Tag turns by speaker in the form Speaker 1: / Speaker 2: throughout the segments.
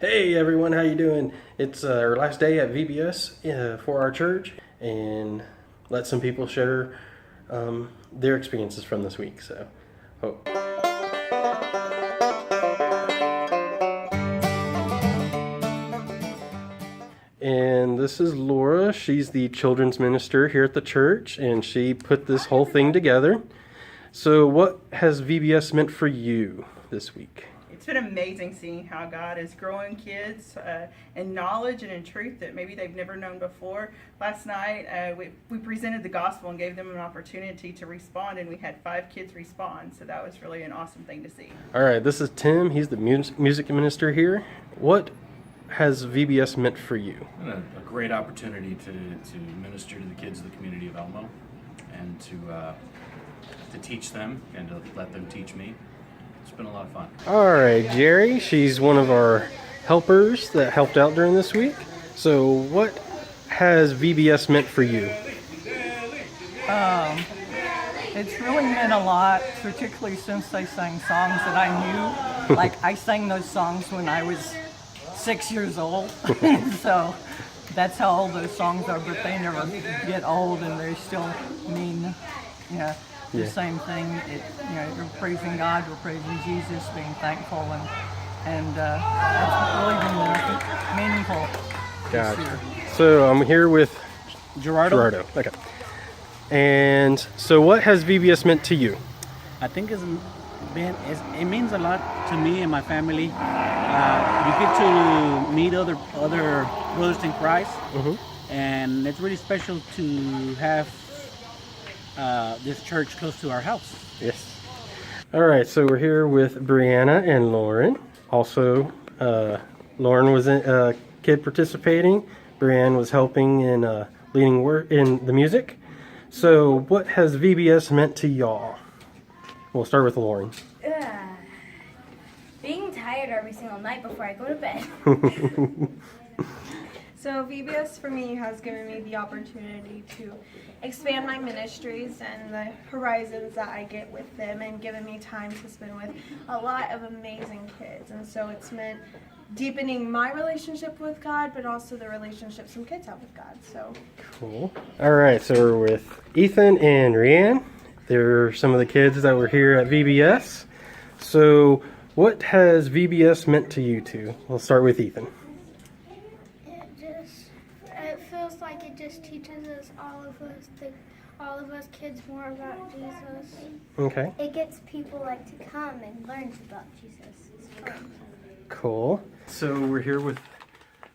Speaker 1: Hey everyone, how you doing? It's our last day at VBS for our church, and let some people share their experiences from this week. So, hope. And this is Laura. She's the children's minister here at the church, and she put this whole thing together. So, what has VBS meant for you this week?
Speaker 2: It's been amazing seeing how God is growing kids in knowledge and in truth that maybe they've never known before. Last night we presented the gospel and gave them an opportunity to respond, and we had 5 kids respond, so that was really an awesome thing to see.
Speaker 1: All right, this is Tim. He's the music minister here. What has VBS meant for you?
Speaker 3: A great opportunity to minister to the kids of the community of Elmo, and to teach them and to let them teach me. It's been a lot of fun.
Speaker 1: All right, Jerry, she's one of our helpers that helped out during this week. So what has VBS meant for you?
Speaker 4: It's really meant a lot, particularly since they sang songs that I knew. Like, I sang those songs when I was 6 years old. So that's how old those songs are, but they never get old, and they still mean, the same thing. You're praising God, we're praising Jesus, being thankful, and that's really been meaningful this year.
Speaker 1: So I'm here with
Speaker 5: Gerardo.
Speaker 1: Okay. And so what has VBS meant to you?
Speaker 5: I think it means a lot to me and my family. You get to meet other brothers in Christ, and it's really special to have this church close to our house.
Speaker 1: Yes. All right, so we're here with Brianna and Lauren. Also, Lauren was a kid participating. Brianna was helping in leading work in the music. So what has VBS meant to y'all? We'll start with Lauren.
Speaker 6: Being tired every single night before I go to bed.
Speaker 7: So VBS for me has given me the opportunity to expand my ministries and the horizons that I get with them, and given me time to spend with a lot of amazing kids. And so it's meant deepening my relationship with God, but also the relationship some kids have with God. So
Speaker 1: Cool. All right, so we're with Ethan and Rianne. They're some of the kids that were here at VBS. So what has VBS meant to you two? We'll start with Ethan.
Speaker 8: It feels like it just teaches us all of us kids more about Jesus.
Speaker 1: Okay.
Speaker 8: It gets people to come and learn about Jesus. It's fun.
Speaker 1: Cool. So we're here with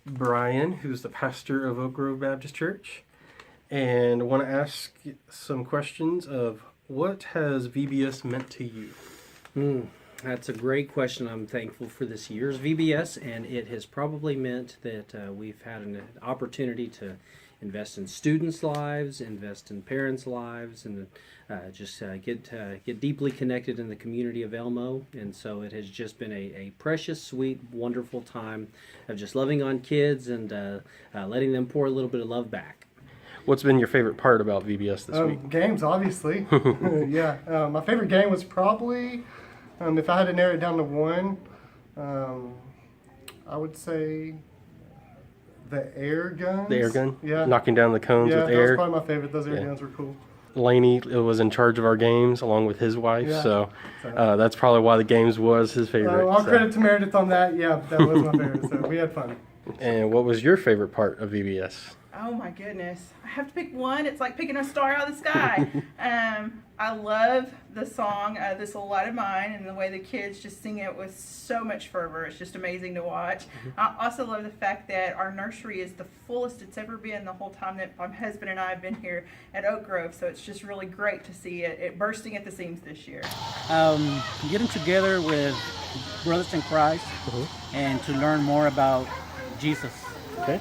Speaker 1: Brian, who's the pastor of Oak Grove Baptist Church, and I want to ask some questions of what has VBS meant to you?
Speaker 9: That's a great question. I'm thankful for this year's VBS, and it has probably meant that we've had an opportunity to invest in students' lives, invest in parents' lives, and just get deeply connected in the community of Elmo. And so it has just been a precious, sweet, wonderful time of just loving on kids and letting them pour a little bit of love back.
Speaker 1: What's been your favorite part about VBS this week?
Speaker 10: Games, obviously. Yeah, my favorite game was probably, if I had to narrow it down to one, I would say the air guns.
Speaker 1: The air gun?
Speaker 10: Yeah.
Speaker 1: Knocking down the cones with
Speaker 10: that
Speaker 1: air.
Speaker 10: was probably my favorite. Those air guns were cool.
Speaker 1: Laney was in charge of our games along with his wife,
Speaker 10: Yeah.
Speaker 1: so that's probably why the games was his favorite.
Speaker 10: All credit to Meredith on that. Yeah, that was my favorite. So we had fun.
Speaker 1: And what was your favorite part of VBS?
Speaker 2: Oh my goodness. I have to pick one. It's like picking a star out of the sky. I love the song, This Little Light of Mine, and the way the kids just sing it with so much fervor. It's just amazing to watch. I also love the fact that our nursery is the fullest it's ever been the whole time that my husband and I have been here at Oak Grove. So it's just really great to see it bursting at the seams this year.
Speaker 5: Getting together with brothers in Christ and to learn more about Jesus.
Speaker 1: Okay.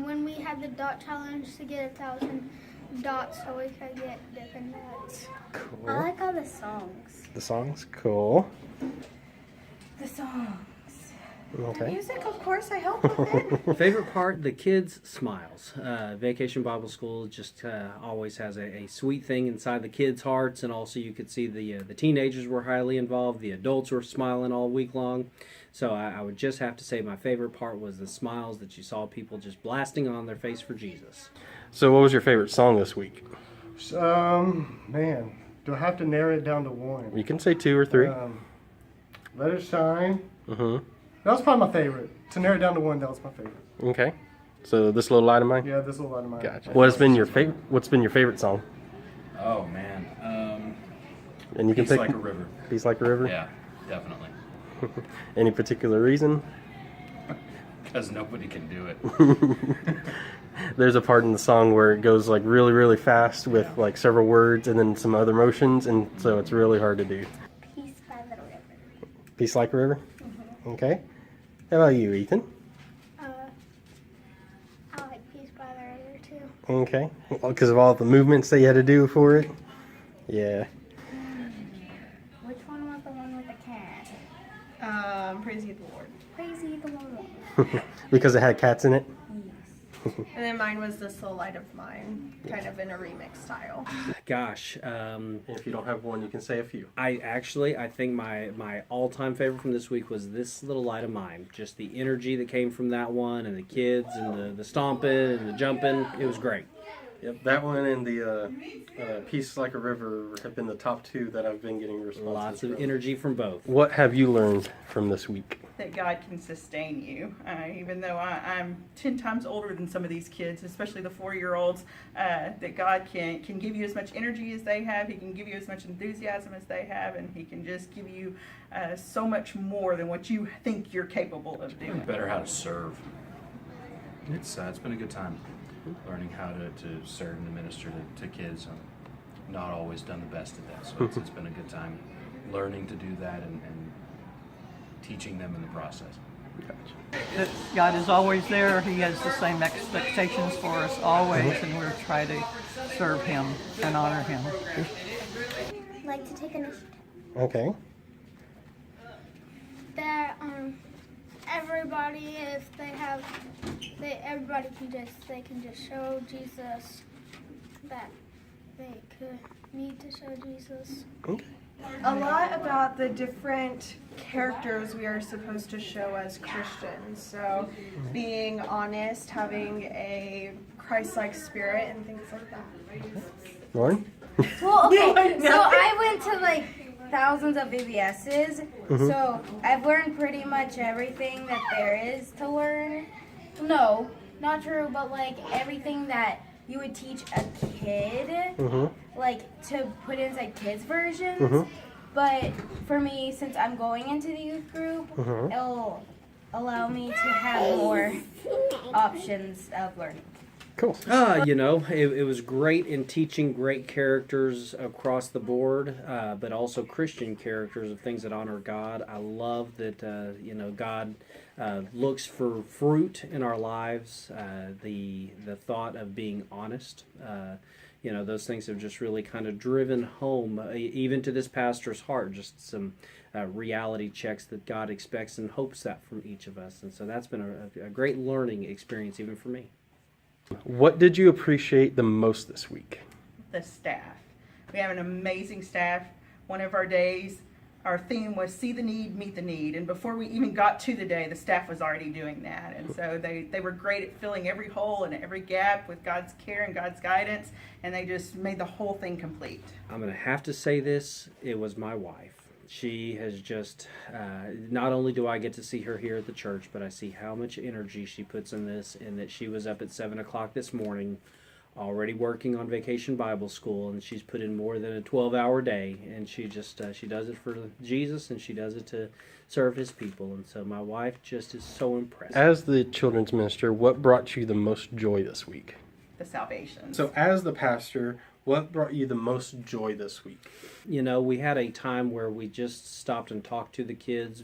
Speaker 8: When we had the dot challenge to get 1,000 dots so we could get different dots.
Speaker 1: Cool.
Speaker 6: I like all the songs.
Speaker 1: The songs? Cool.
Speaker 2: The songs.
Speaker 1: Okay.
Speaker 2: The music, of course, I help with it.
Speaker 9: Favorite part, the kids' smiles. Vacation Bible School just always has a sweet thing inside the kids' hearts, and also you could see the teenagers were highly involved. The adults were smiling all week long. So I would just have to say my favorite part was the smiles that you saw people just blasting on their face for Jesus.
Speaker 1: So, what was your favorite song this week?
Speaker 10: Man, do I have to narrow it down to one?
Speaker 1: You can say 2 or 3.
Speaker 10: Let It Shine.
Speaker 1: Mm-hmm.
Speaker 10: That was probably my favorite. To narrow it down to one, that was my favorite.
Speaker 1: Okay. So, This Little Light of Mine?
Speaker 10: Yeah, This Little Light of Mine.
Speaker 1: Gotcha. What's been your favorite song?
Speaker 3: Oh man,
Speaker 1: And you can
Speaker 3: Peace
Speaker 1: pick
Speaker 3: Like a River.
Speaker 1: Peace Like a River?
Speaker 3: Yeah, definitely.
Speaker 1: Any particular reason?
Speaker 3: Because nobody can do it.
Speaker 1: There's a part in the song where it goes like really, really fast with like several words and then some other motions, and so it's really hard to do.
Speaker 8: Peace by the river.
Speaker 1: Peace Like a River? Okay. How about you, Ethan?
Speaker 8: I like Peace by the river too.
Speaker 1: Okay. Because of all the movements that you had to do for it? Yeah.
Speaker 8: Which one was the one with the cat?
Speaker 7: Praise ye the Lord.
Speaker 8: Praise ye the Lord.
Speaker 1: Because it had cats in it?
Speaker 7: And then mine was This Little Light of Mine, kind of in a remix style.
Speaker 9: Gosh,
Speaker 1: If you don't have one, you can say a few.
Speaker 9: I think my all-time favorite from this week was This Little Light of Mine. Just the energy that came from that one, and the kids, and the stomping, and the jumping. It was great.
Speaker 1: Yep, that one and the Peace Like a River have been the top 2 that I've been getting responses
Speaker 9: Lots of
Speaker 1: from.
Speaker 9: energy from both.
Speaker 1: What have you learned from this week?
Speaker 2: That God can sustain you, even though I'm 10 times older than some of these kids, especially the 4-year-olds. That God can give you as much energy as they have. He can give you as much enthusiasm as they have, and He can just give you so much more than what you think you're capable of doing.
Speaker 3: Better how to serve. It's been a good time learning how to serve and to minister to kids. I'm not always done the best at that, so it's been a good time learning to do that and teaching them in the process.
Speaker 4: That God is always there. He has the same expectations for us always, and we're trying to serve Him and honor Him.
Speaker 8: Like to take initiative.
Speaker 1: Okay.
Speaker 8: That everybody, if everybody can just show Jesus that they could need to show Jesus.
Speaker 1: Okay.
Speaker 7: A lot about the different characters we are supposed to show as Christians. So, being honest, having a Christ-like spirit, and things like that.
Speaker 1: Lauren?
Speaker 6: Well, okay, so I went to like thousands of VBSs, so I've learned pretty much everything that there is to learn. No, not true, but like everything that you would teach a kid, like to put inside kids' versions. But for me, since I'm going into the youth group, it'll allow me to have more options of learning.
Speaker 1: Cool.
Speaker 9: It was great in teaching great characters across the board, but also Christian characters of things that honor God. I love that, God looks for fruit in our lives, the thought of being honest. Those things have just really kind of driven home, even to this pastor's heart, just some reality checks that God expects and hopes that from each of us. And so that's been a great learning experience even for me.
Speaker 1: What did you appreciate the most this week?
Speaker 2: The staff. We have an amazing staff. One of our days, our theme was see the need, meet the need. And before we even got to the day, the staff was already doing that. And so they were great at filling every hole and every gap with God's care and God's guidance. And they just made the whole thing complete.
Speaker 9: I'm going to have to say this. It was my wife. She has just, not only do I get to see her here at the church, but I see how much energy she puts in this, and that she was up at 7 o'clock this morning already working on Vacation Bible School, and she's put in more than a 12-hour day, and she just, she does it for Jesus, and she does it to serve His people, and so my wife just is so impressed.
Speaker 1: As the children's minister, what brought you the most joy this week?
Speaker 2: The salvation.
Speaker 1: So as the pastor, what brought you the most joy this week?
Speaker 9: We had a time where we just stopped and talked to the kids.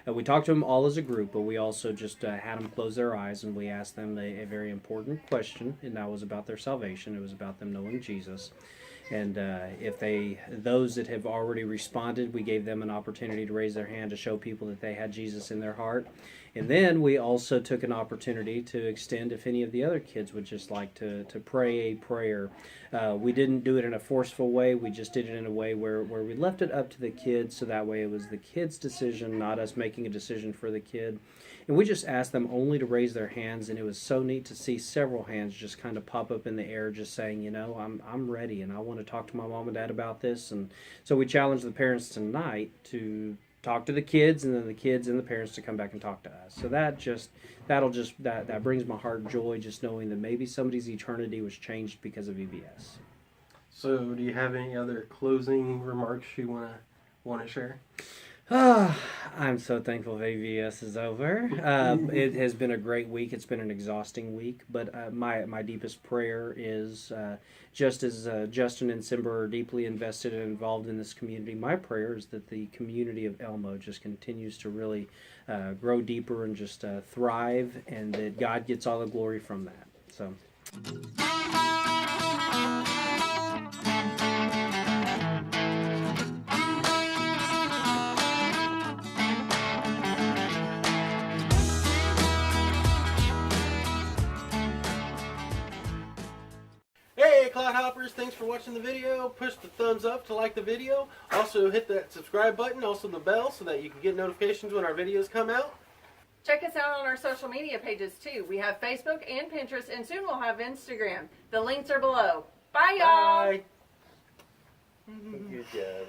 Speaker 9: We talked to them all as a group, but we also just had them close their eyes, and we asked them a very important question, and that was about their salvation. It was about them knowing Jesus. And if those that have already responded, we gave them an opportunity to raise their hand to show people that they had Jesus in their heart. And then we also took an opportunity to extend if any of the other kids would just like to pray a prayer. We didn't do it in a forceful way. We just did it in a way where we left it up to the kids, so that way it was the kid's decision, not us making a decision for the kid. And we just asked them only to raise their hands, and it was so neat to see several hands just kind of pop up in the air, just saying, you know, I'm ready, and I want to talk to my mom and dad about this. And so we challenged the parents tonight to talk to the kids, and then the kids and the parents to come back and talk to us. So that brings my heart joy, just knowing that maybe somebody's eternity was changed because of VBS.
Speaker 1: So, do you have any other closing remarks you want to share?
Speaker 9: I'm so thankful VBS is over. It has been a great week. It's been an exhausting week, but my deepest prayer is just as Justin and Simba are deeply invested and involved in this community, my prayer is that the community of Elmo just continues to really grow deeper and just thrive, and that God gets all the glory from that. So.
Speaker 1: Hey Cloud Hoppers, thanks for watching the video. Push the thumbs up to like the video. Also hit that subscribe button, also the bell, so that you can get notifications when our videos come out.
Speaker 11: Check us out on our social media pages too. We have Facebook and Pinterest, and soon we'll have Instagram. The links are below. Bye y'all!
Speaker 1: Bye! Good job.